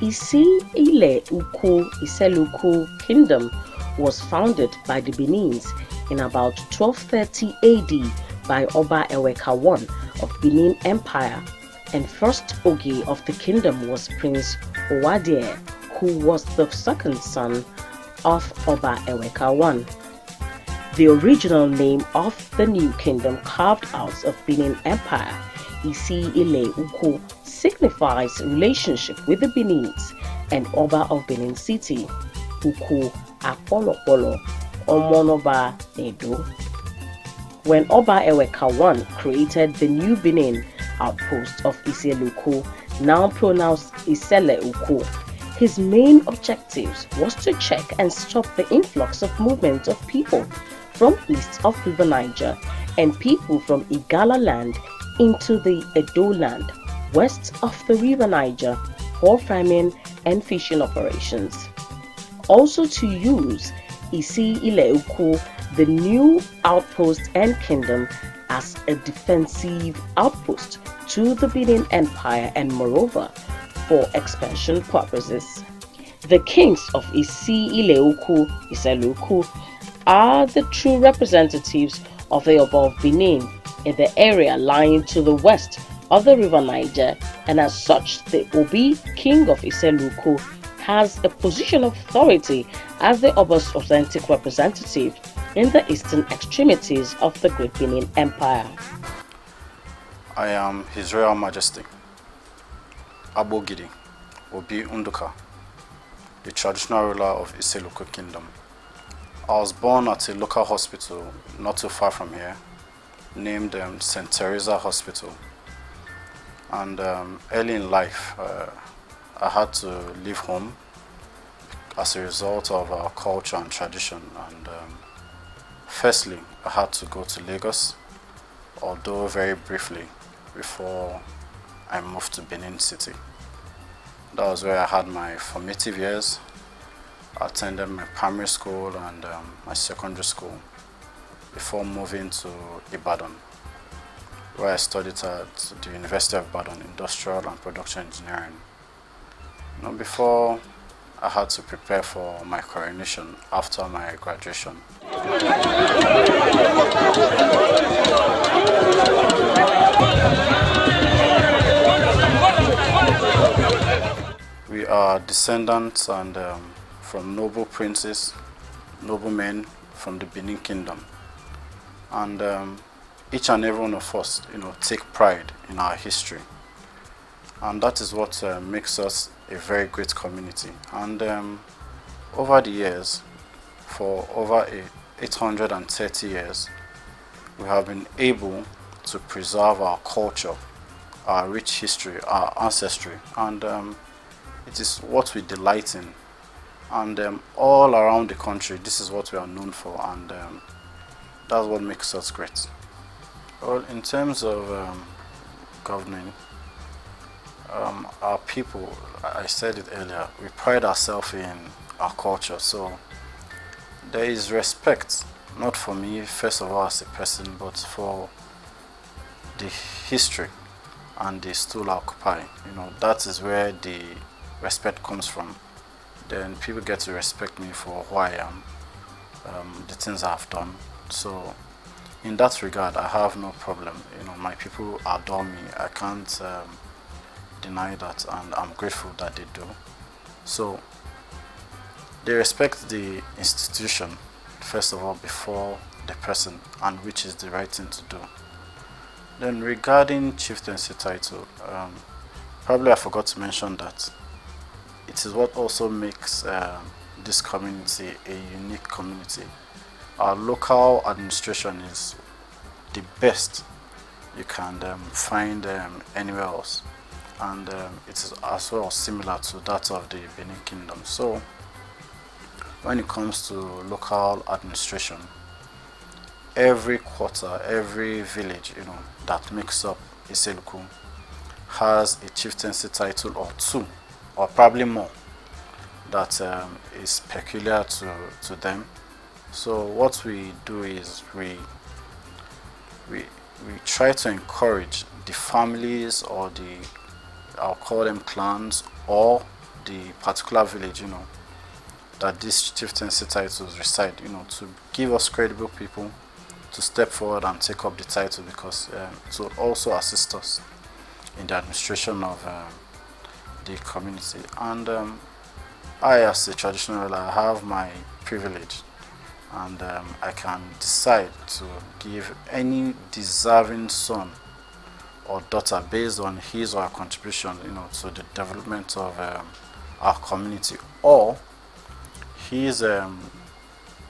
ISSELE-UKU Kingdom was founded by the Benins in about 1230 AD by Oba Eweka I of Benin Empire, and first L.G.A of the kingdom was Prince Owadie, who was the second son of Oba Eweka I. The original name of the new kingdom carved out of Benin Empire, ISSELE-UKU, signifies relationship with the Benins and Oba of Benin City, Uku Apolopolo, Omonoba Edo. When Oba Eweka I created the new Benin outpost of ISSELE-UKU, now pronounced ISSELE-UKU, his main objectives was to check and stop the influx of movement of people from east of River Niger and people from Igala land into the Edo land west of the River Niger for farming and fishing operations. Also to use ISSELE-UKU, the new outpost and kingdom, as a defensive outpost to the Benin Empire and moreover for expansion purposes. The kings of ISSELE-UKU are the true representatives of the Oba of Benin in the area lying to the west of the River Niger, and as such the Obi, king of ISSELE-UKU, has a position of authority as the Oba's authentic representative in the eastern extremities of the Great Benin Empire. I am His Royal Majesty Abogidi Obi Unduka, the traditional ruler of ISSELE-UKU Kingdom. I was born at a local hospital not too far from here, named St. Teresa Hospital. And early in life, I had to leave home as a result of our culture and tradition. And firstly, I had to go to Lagos, although very briefly, before I moved to Benin City. That was where I had my formative years. I attended my primary school and my secondary school before moving to Ibadan, where I studied at the University of Ibadan, Industrial and Production Engineering. Before I had to prepare for my coronation after my graduation. We are descendants and from noble princes, noblemen from the Benin Kingdom. And each and every one of us, take pride in our history. And that is what makes us a very great community. And over the years, for over 830 years, we have been able to preserve our culture, our rich history, our ancestry, and it is what we delight in. And all around the country, this is what we are known for, and that's what makes us great. Well, in terms of governing, our people, I said it earlier, we pride ourselves in our culture. So there is respect, not for me, first of all, as a person, but for the history and the stool I occupy. That is where the respect comes from. Then people get to respect me for who I am, the things I've done. So in that regard, I have no problem. My people adore me. I can't deny that, and I'm grateful that they do. So they respect the institution, first of all, before the person, and which is the right thing to do. Then regarding chieftaincy title, probably I forgot to mention that it is what also makes this community a unique community. Our local administration is the best you can find anywhere else, and it is as well similar to that of the Benin Kingdom. So when it comes to local administration, every quarter, every village that makes up ISSELE-UKU has a chieftaincy title or two, or probably more, that is peculiar to them. So what we do is we try to encourage the families, or I'll call them clans, or the particular village, that these chieftaincy titles reside, to give us credible people to step forward and take up the title, because it will also assist us in the administration of the community. And I, as a traditional ruler, I have my privilege, and I can decide to give any deserving son or daughter based on his or her contribution, to the development of our community, or his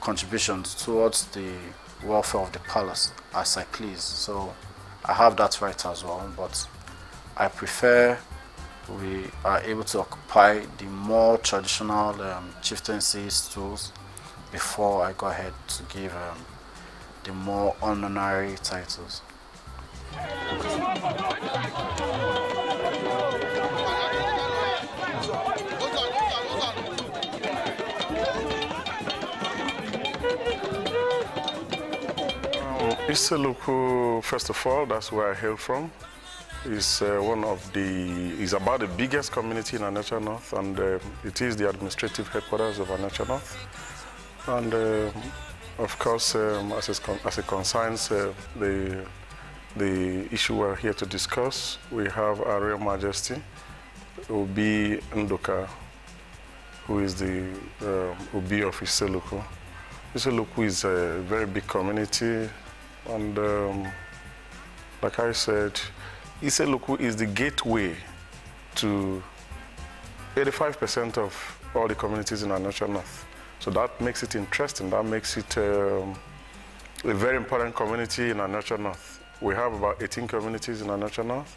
contributions towards the welfare of the palace as I please. So I have that right as well, but I prefer we are able to occupy the more traditional chieftaincy stools before I go ahead to give the more honorary titles. ISSELE-UKU, first of all, that's where I hail from. Is about the biggest community in ANIOCHA North, and it is the administrative headquarters of ANIOCHA North. And of course, as it concerns the issue we're here to discuss, we have Our Royal Majesty Obi Ndoka, who is the Obi of ISSELE-UKU. ISSELE-UKU is a very big community, and like I said, ISSELE-UKU is the gateway to 85% of all the communities in ANIOCHA North. So that makes it interesting. That makes it a very important community in ANIOCHA North. We have about 18 communities in ANIOCHA North,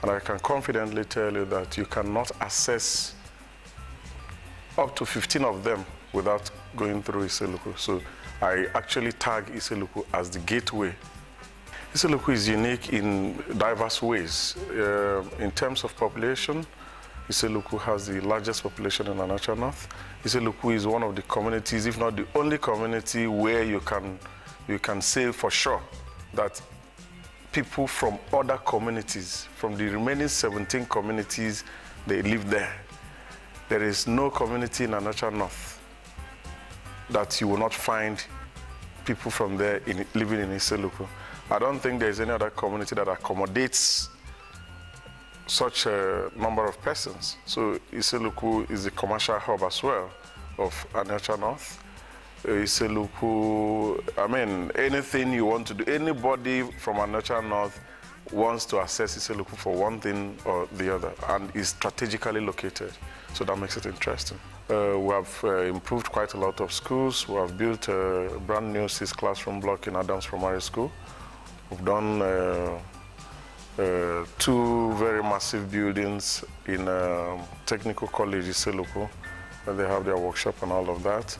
and I can confidently tell you that you cannot access up to 15 of them without going through ISSELE-UKU. So I actually tag ISSELE-UKU as the gateway. ISSELE-UKU is unique in diverse ways. In terms of population, ISSELE-UKU has the largest population in ANIOCHA North. ISSELE-UKU is one of the communities, if not the only community, where you can say for sure that people from other communities, from the remaining 17 communities, they live there. There is no community in ANIOCHA North that you will not find people from there living in ISSELE-UKU. I don't think there's any other community that accommodates such a number of persons. So ISSELE-UKU is the commercial hub as well of ANIOCHA North. ISSELE-UKU, anything you want to do, anybody from ANIOCHA North wants to access ISSELE-UKU for one thing or the other, and is strategically located. So that makes it interesting. We have improved quite a lot of schools. We have built a brand new 6 classroom block in Adams Primary School. We've done 2 very massive buildings in Technical College ISSELE-UKU, where they have their workshop and all of that.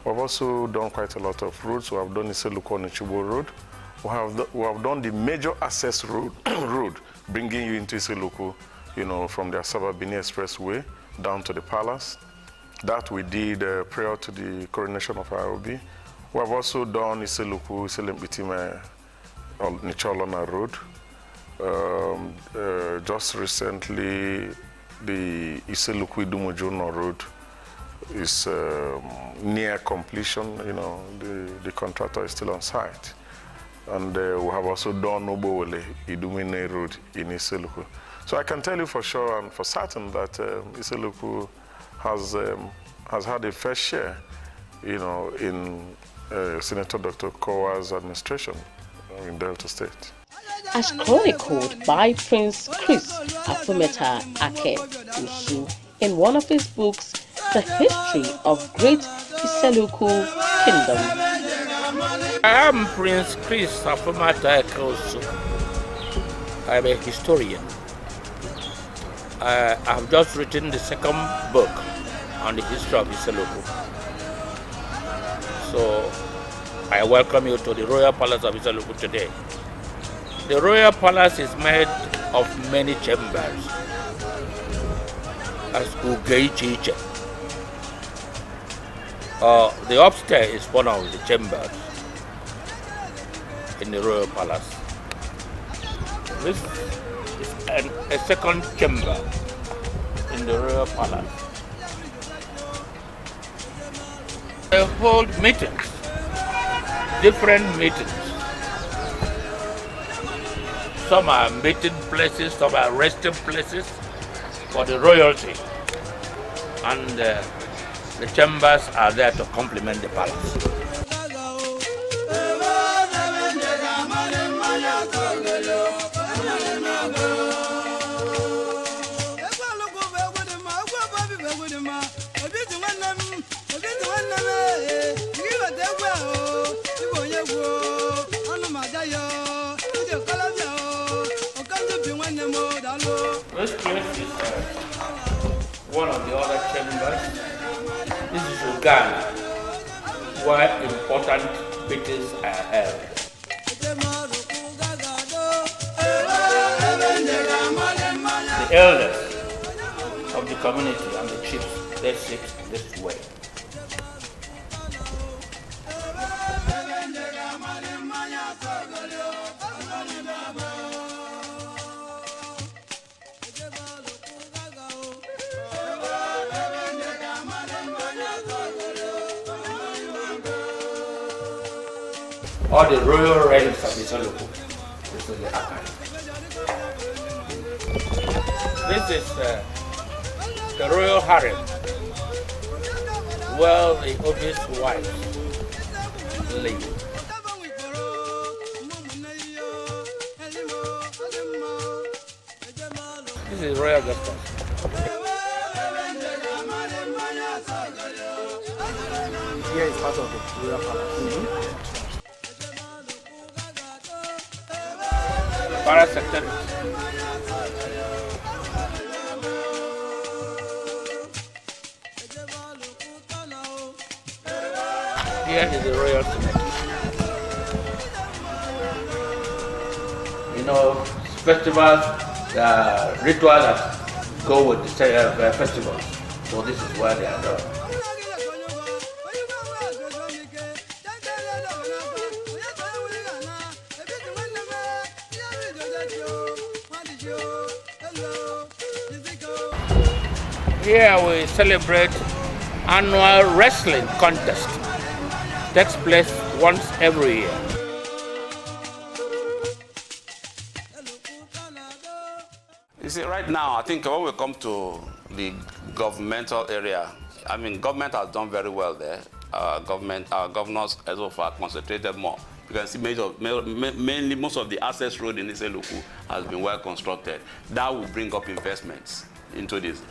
We've also done quite a lot of roads. We have done ISSELE-UKU on Ichibo Road. We have done the major access road, bringing you into ISSELE-UKU, from the Asaba-Bini Expressway down to the palace. That we did prior to the coronation of IOB. We have also done ISSELE-UKU, Isele-Mpitime, Nicholona Road. Just recently, the ISSELE-UKU Idumujono Road is near completion. The contractor is still on site. And we have also done Obowole Idumine Road in ISSELE-UKU. So I can tell you for sure and for certain that ISSELE-UKU has had a fair share, in Senator Dr. Kowa's administration in Delta State. As chronicled by Prince Chris Afumeta Ake Usu in one of his books, The History of Great ISSELE-UKU Kingdom. I am Prince Chris Afumeta Ake Usu. I am a historian. I have just written the 2nd book on the history of ISSELE-UKU. So I welcome you to the Royal Palace of ISSELE-UKU today. The Royal Palace is made of many chambers, as Ugeichiche. The upstairs is one of the chambers in the Royal Palace. This is a 2nd chamber in the Royal Palace. They hold meetings, different meetings. Some are meeting places, some are resting places for the royalty. And the chambers are there to complement the palace. This place is one of the other chambers. This is Uganda, where important meetings are held. The elders of the community and the chiefs, they sit this way. All the royal relics of ISSELE-UKU. This is the archive. This is the royal harem, where the obvious wives live. This is royal guest house. Here is part of the royal palace. Palace secretary. Here is the royal cemetery. You know, festivals, rituals that go with the festivals. So this is where they are done. Here we celebrate annual wrestling contest. Takes place once every year. You see, right now, I think when we come to the governmental area, I mean, government has done very well there. Our governors as of are concentrated more. You can see mainly most of the access road in ISSELE-UKU has been well constructed. That will bring up investments into this.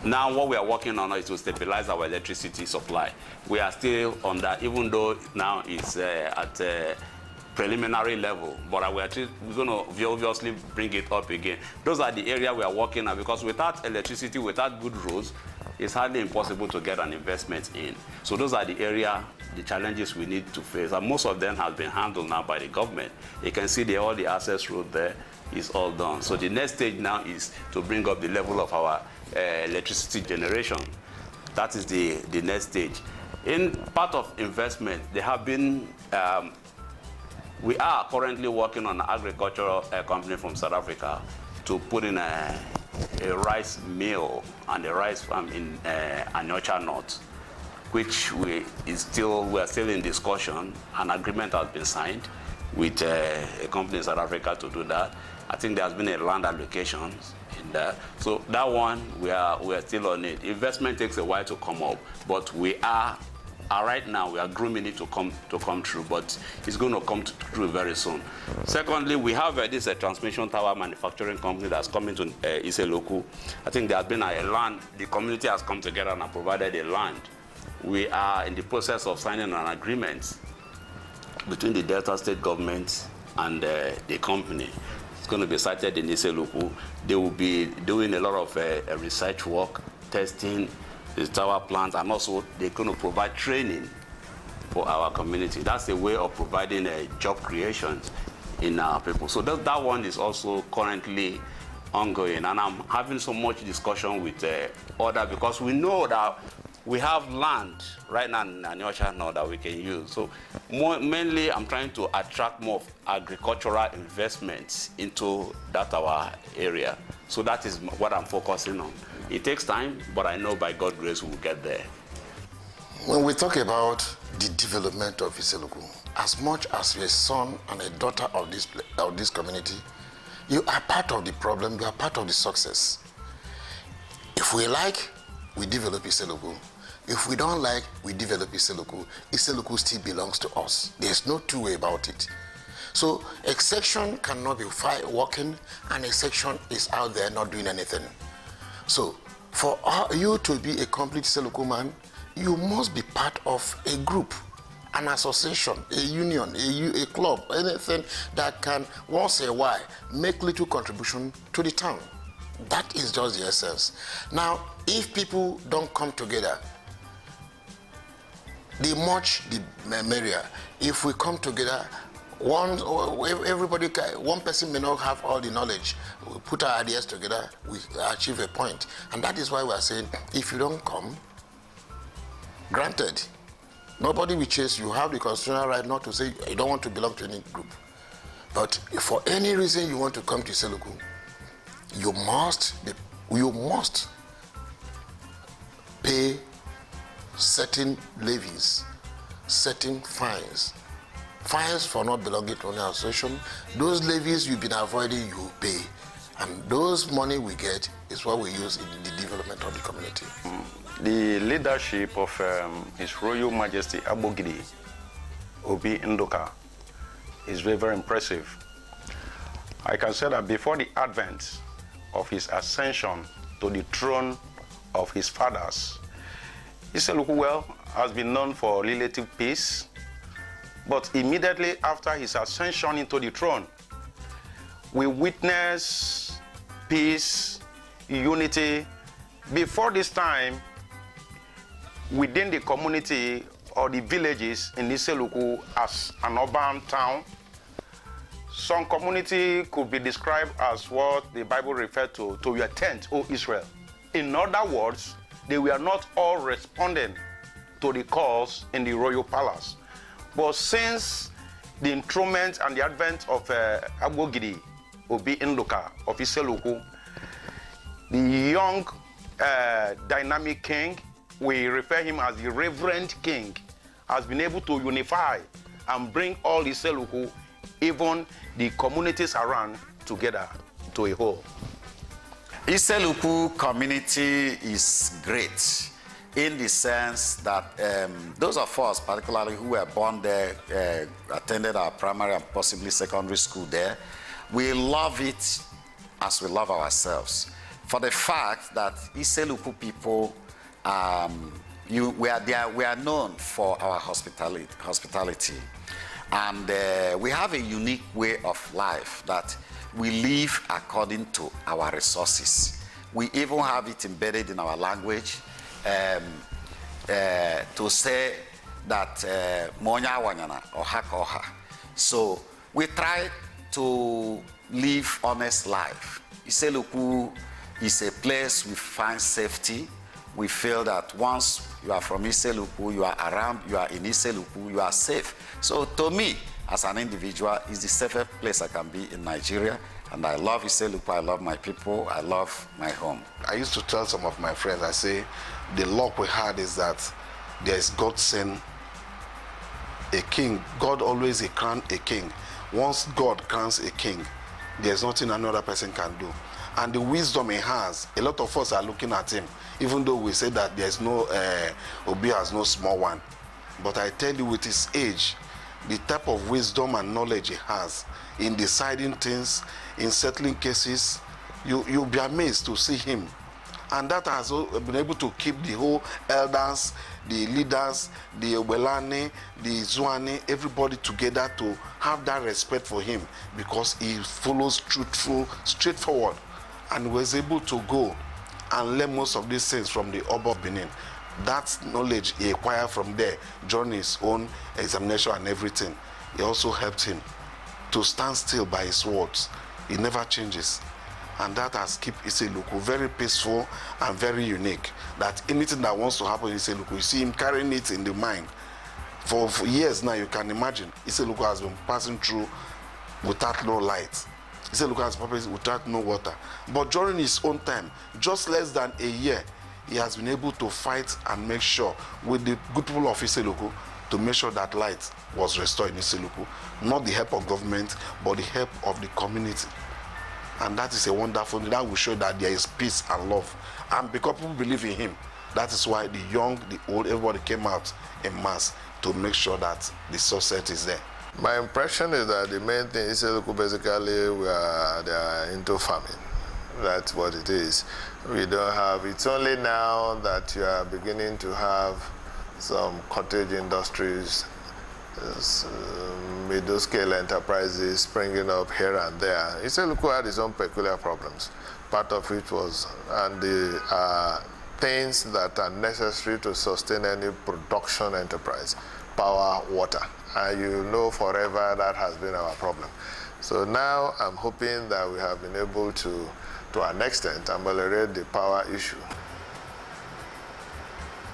Now what we are working on is to stabilize our electricity supply. We are still on that, even though now it's at a preliminary level, but we're going to obviously bring it up again. Those are the areas we are working on, because without electricity, without good roads, it's hardly impossible to get an investment in. So those are the areas, the challenges we need to face, and most of them have been handled now by the government. You can see all the access road there is all done. So the next stage now is to bring up the level of our electricity generation. That is the next stage. In part of investment, there have been, we are currently working on an agricultural company from South Africa to put in a rice mill and a rice farm in ANIOCHA North, which we are still in discussion. An agreement has been signed with a company in South Africa to do that. I think there has been a land allocation in there. So that one, we are still on it. Investment takes a while to come up, but we are right now, we are grooming it to come through, but it's going to come through very soon. Secondly, we have this transmission tower manufacturing company that's coming to ISSELE-UKU. I think there has been a land, the community has come together and provided a land. We are in the process of signing an agreement between the Delta State government and the company. It's going to be sited in ISSELE-UKU. They will be doing a lot of research work, testing the tower plants, and also they're going to provide training for our community. That's a way of providing job creation in our people. So that one is also currently ongoing, and I'm having so much discussion with other, because we know that we have land right now in ANIOCHA now that we can use. So mainly I'm trying to attract more agricultural investments into that our area. So that is what I'm focusing on. It takes time, but I know by God's grace we'll get there. When we talk about the development of ISSELE-UKU, as much as you're a son and a daughter of this community, you are part of the problem, you are part of the success. If we like, we develop ISSELE-UKU. If we don't like, we develop ISSELE-UKU. ISSELE-UKU still belongs to us. There's no two way about it. So a section cannot be working and a section is out there not doing anything. So for you to be a complete ISSELE-UKU man, you must be part of a group, an association, a union, a club, anything that can once in a while make little contribution to the town. That is just the essence. Now, if people don't come together, the much the merrier. If we come together, one person may not have all the knowledge. We put our ideas together, we achieve a point. And that is why we are saying, if you don't come, granted, nobody will chase you. You have the constitutional right not to say you don't want to belong to any group. But if for any reason you want to come to ISSELE-UKU, you must pay certain levies, certain fines. Fines for not belonging to any association. Those levies you've been avoiding, you pay. And those money we get is what we use in the development of the community. The leadership of His Royal Majesty L.G.A. Obi Ndoka is very, very impressive. I can say that before the advent of his ascension to the throne of his fathers, ISSELE-UKU has been known for relative peace, but immediately after his ascension into the throne, we witness peace, unity. Before this time, within the community or the villages in ISSELE-UKU as an urban town, some community could be described as what the Bible referred to your tent, O Israel. In other words, they were not all responding to the calls in the royal palace. But since the enthronement and the advent of L.G.A. Obi Ndoka of ISSELE-UKU, the young dynamic king, we refer him as the Reverend King, has been able to unify and bring all ISSELE-UKU, even the communities around, together to a whole. ISSELE-UKU community is great in the sense that those of us, particularly who were born there, attended our primary and possibly secondary school there, we love it as we love ourselves. For the fact that ISSELE-UKU people, we are known for our hospitality. And we have a unique way of life that we live according to our resources. We even have it embedded in our language to say that monya wanyana or hakoha. So we try to live honest life. ISSELE-UKU is a place we find safety. We feel that once you are from ISSELE-UKU, you are around, you are in ISSELE-UKU, you are safe. So to me, as an individual, it's the safest place I can be in Nigeria. And I love ISSELE-UKU, I love my people, I love my home. I used to tell some of my friends, I say, the luck we had is that there is God sent a king. God always crowns a king. Once God crowns a king, there's nothing another person can do. And the wisdom he has, a lot of us are looking at him, even though we say that there's no, Obi has no small one. But I tell you, with his age, the type of wisdom and knowledge he has in deciding things, in settling cases, you'll be amazed to see him. And that has been able to keep the whole elders, the leaders, the Obelani, the Zwane, everybody together to have that respect for him because he follows truthful, straightforward, and was able to go and learn most of these things from the Oba of Benin. That knowledge he acquired from there during his own examination and everything. It also helped him to stand still by his words. He never changes. And that has kept ISSELE-UKU very peaceful and very unique. That anything that wants to happen in ISSELE-UKU, you see him carrying it in the mind. For years now, you can imagine, ISSELE-UKU has been passing through without no light. ISSELE-UKU has been passing without no water. But during his own time, just less than a year, he has been able to fight and make sure with the good people of ISSELE-UKU to make sure that light was restored in ISSELE-UKU. Not the help of government, but the help of the community. And that is a wonderful thing. That will show that there is peace and love. And because people believe in him, that is why the young, the old, everybody came out in mass to make sure that the success is there. My impression is that the main thing is ISSELE-UKU basically they are into farming. That's what it is. We don't have, it's only now that you are beginning to have some cottage industries, middle-scale enterprises springing up here and there. ISSELE-UKU had its own peculiar problems. Part of it was, and the things that are necessary to sustain any production enterprise, power, water. And you know forever that has been our problem. So now I'm hoping that we have been able to an extent, ameliorate the power issue.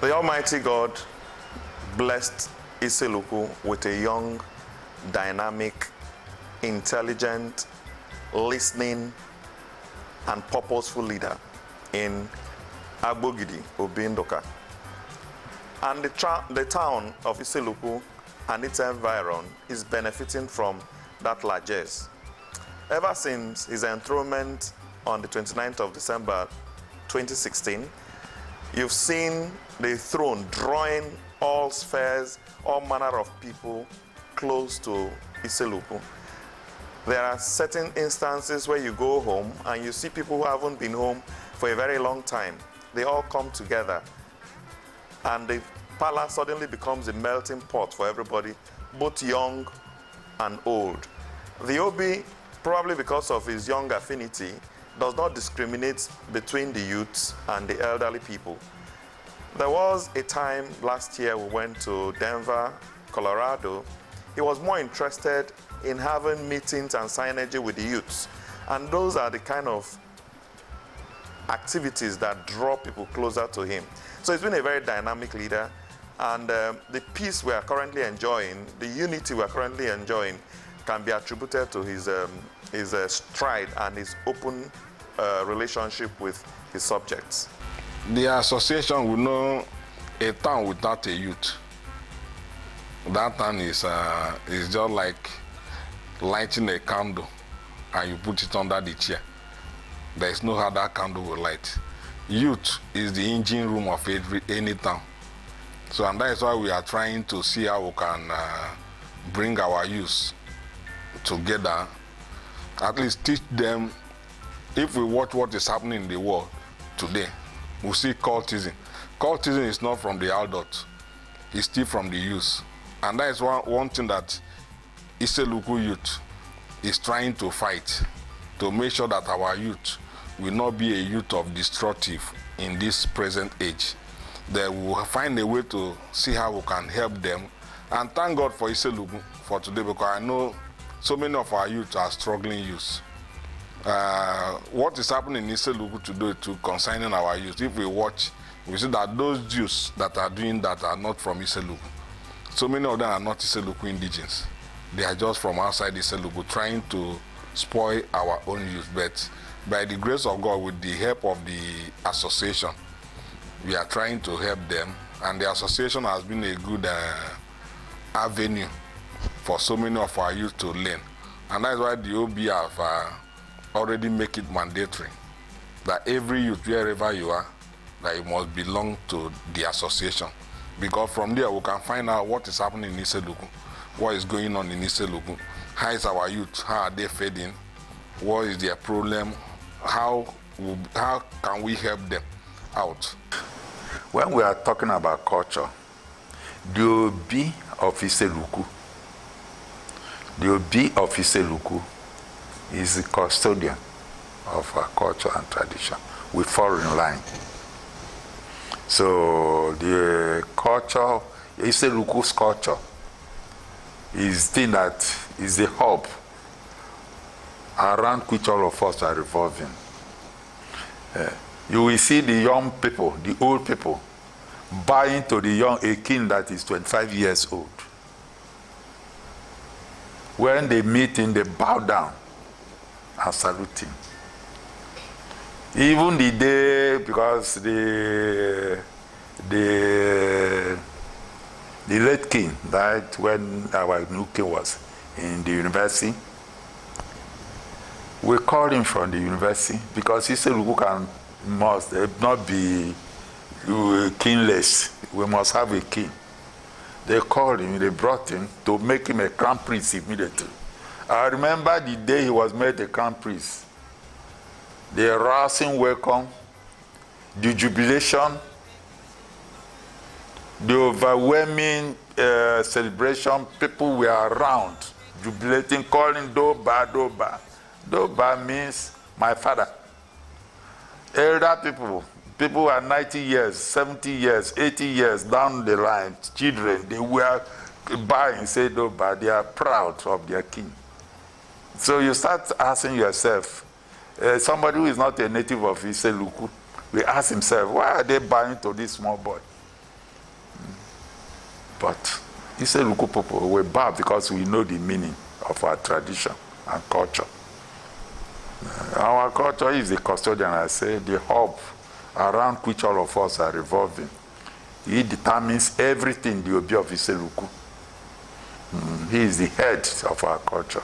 The Almighty God blessed ISSELE-UKU with a young, dynamic, intelligent, listening, and purposeful leader in Agbogidi Obindoka. And the town of ISSELE-UKU and its environ is benefiting from that largesse. Ever since his enthronement on the 29th of December 2016, you've seen the throne drawing all spheres, all manner of people close to ISSELE-UKU. There are certain instances where you go home and you see people who haven't been home for a very long time. They all come together and the palace suddenly becomes a melting pot for everybody, both young and old. The Obi, probably because of his young affinity, does not discriminate between the youths and the elderly people. There was a time last year we went to Denver, Colorado. He was more interested in having meetings and synergy with the youths. And those are the kind of activities that draw people closer to him. So he's been a very dynamic leader. And the peace we are currently enjoying, the unity we are currently enjoying, can be attributed to his stride and his open relationship with his subjects. The association will know a town without a youth. That town is just like lighting a candle and you put it under the chair. There is no how that candle will light. Youth is the engine room of any town. So, and that is why we are trying to see how we can bring our youth together, at least teach them. If we watch what is happening in the world today, we see cultism. Cultism is not from the adults, it's still from the youth. And that is one thing that ISSELE-UKU youth is trying to fight, to make sure that our youth will not be a youth of destructive in this present age. That we will find a way to see how we can help them. And thank God for ISSELE-UKU for today, because I know so many of our youth are struggling youth. What is happening in ISSELE-UKU today to concerning our youth, if we watch, we see that those youths that are doing that are not from ISSELE-UKU. So many of them are not ISSELE-UKU indigenes. They are just from outside ISSELE-UKU trying to spoil our own youth. But by the grace of God, with the help of the association, we are trying to help them, and the association has been a good avenue for so many of our youth to learn. And that's why the OB have already make it mandatory that every youth, wherever you are, that you must belong to the association. Because from there we can find out what is happening in ISSELE-UKU, what is going on in ISSELE-UKU, how is our youth, how are they fed what is their problem, how can we help them out. When we are talking about culture, the OB of ISSELE-UKU, is the custodian of our culture and tradition. We fall in line. So the culture, ISSELE-UKU's culture, is the thing that is the hub around which all of us are revolving. You will see the young people, the old people, bowing to a king that is 25 years old. When they meet him, they bow down and salute him. Even the day, because the late king died when our new king was in the university. We called him from the university because ISSELE-UKU must not be kingless. We must have a king. They called him, they brought him to make him a crown prince immediately. I remember the day he was made a crown prince. The rousing welcome, the jubilation, the overwhelming celebration. People were around, jubilating, calling Doba, Doba. Doba means my father. Elder people, people who are 90 years, 70 years, 80 years down the line, children, they were bowing, say Doba. They are proud of their king. So you start asking yourself, somebody who is not a native of ISSELE-UKU, we ask himself, why are they bowing to this small boy? But ISSELE-UKU people, we bow because we know the meaning of our tradition and culture. Our culture is the custodian, I say, the hub around which all of us are revolving. He determines everything the Obi of ISSELE-UKU. He is the head of our culture.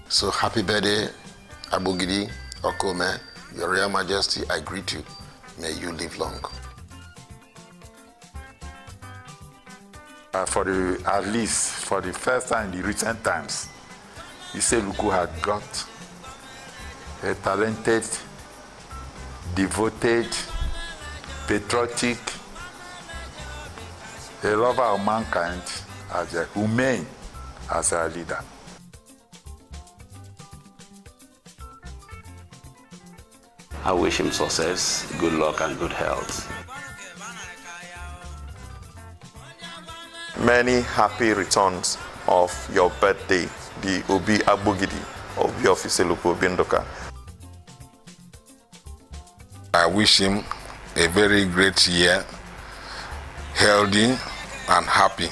So happy birthday, Abogidi Okome, Your Royal Majesty, I greet you. May you live long. At least for the first time in the recent times, ISSELE-UKU had got a talented, devoted, patriotic, a lover of mankind, as a humane as a leader. I wish him success, good luck, and good health. Many happy returns of your birthday, the Obi Abogidi, Obi of ISSELE-UKU Obindoka. I wish him a very great year, healthy and happy.